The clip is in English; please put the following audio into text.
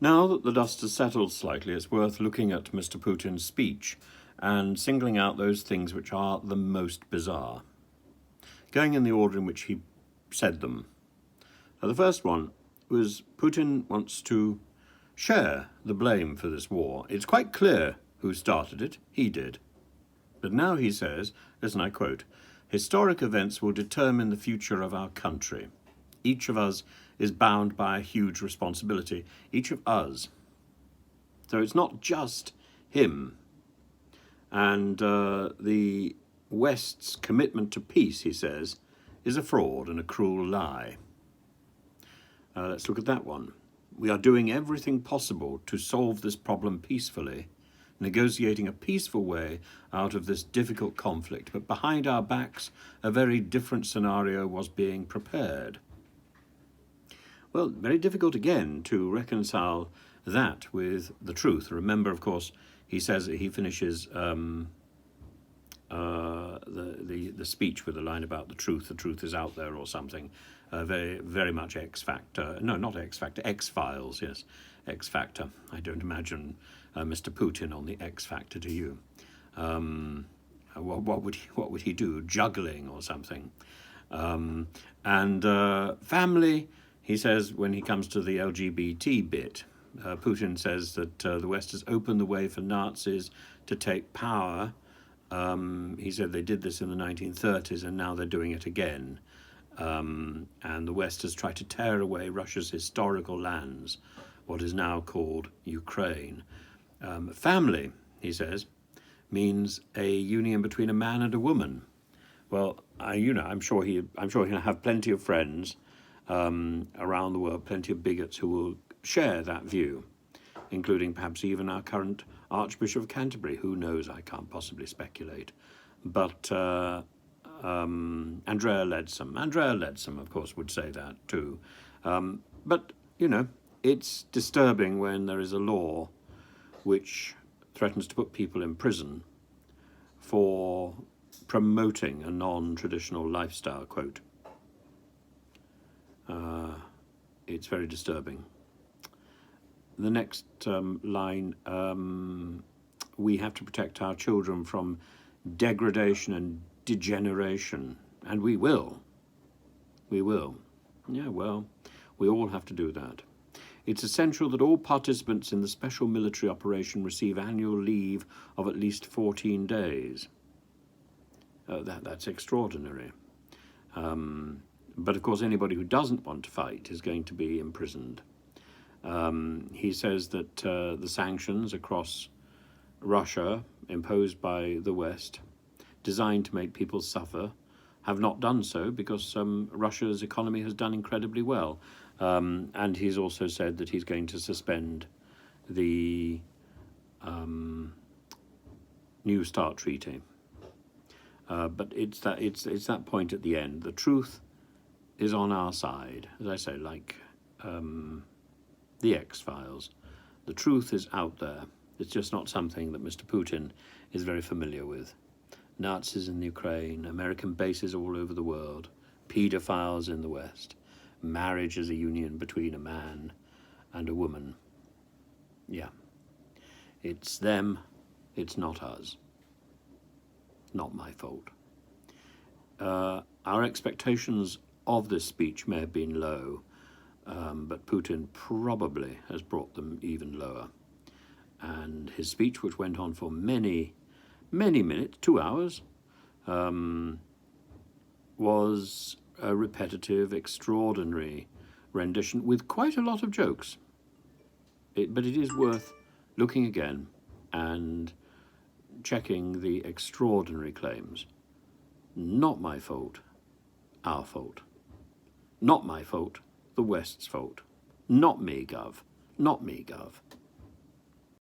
Now that the dust has settled slightly, it's worth looking at Mr. Putin's speech and singling out those things which are the most bizarre, going in the order in which he said them. Now, the first one was Putin wants to share the blame for this war. It's quite clear who started it. He did. But now he says, listen, I quote, "Historic events will determine the future of our country. Each of us is bound by a huge responsibility. Each of us." So it's not just him. And the West's commitment to peace, he says, is a fraud and a cruel lie. Let's look at that one. "We are doing everything possible to solve this problem peacefully, negotiating a peaceful way out of this difficult conflict, but behind our backs a very different scenario was being prepared." Well, very difficult again to reconcile that with the truth. Remember, of course, he says that he finishes the speech with a line about the truth is out there or something. Very, very much X Factor. No, not X Factor, X-Files, yes, X Factor. I don't imagine Mr. Putin on the X Factor, do you? What would he do? Juggling or something. Family, he says, when he comes to the LGBT bit, Putin says that the West has opened the way for Nazis to take power. He said they did this in the 1930s and now they're doing it again. And the West has tried to tear away Russia's historical lands, what is now called Ukraine. Family, he says, means a union between a man and a woman. Well, I'm sure he'll have plenty of friends around the world, plenty of bigots who will share that view, including perhaps even our current Archbishop of Canterbury. Who knows? I can't possibly speculate. But Andrea Leadsom, of course, would say that too. But, it's disturbing when there is a law which threatens to put people in prison for promoting a non-traditional lifestyle, quote. It's very disturbing. The next line, "We have to protect our children from degradation and degeneration," and we will. We will. Yeah, well, we all have to do that. "It's essential that all participants in the special military operation receive annual leave of at least 14 days. That's extraordinary. But of course, anybody who doesn't want to fight is going to be imprisoned. He says that the sanctions across Russia imposed by the West, designed to make people suffer, have not done so because Russia's economy has done incredibly well. And he's also said that he's going to suspend the New START treaty. But it's that point at the end. The truth is on our side, as I say, like the X-Files. The truth is out there. It's just not something that Mr. Putin is very familiar with. Nazis in Ukraine, American bases all over the world, paedophiles in the West, marriage as a union between a man and a woman. Yeah. It's them, it's not us. Not my fault. Our expectations of this speech may have been low, but Putin probably has brought them even lower. And his speech, which went on for many minutes, 2 hours, was a repetitive, extraordinary rendition with quite a lot of jokes. But it is worth looking again and checking the extraordinary claims. Not my fault, our fault. Not my fault, the West's fault. Not me, Gov. Not me, Gov.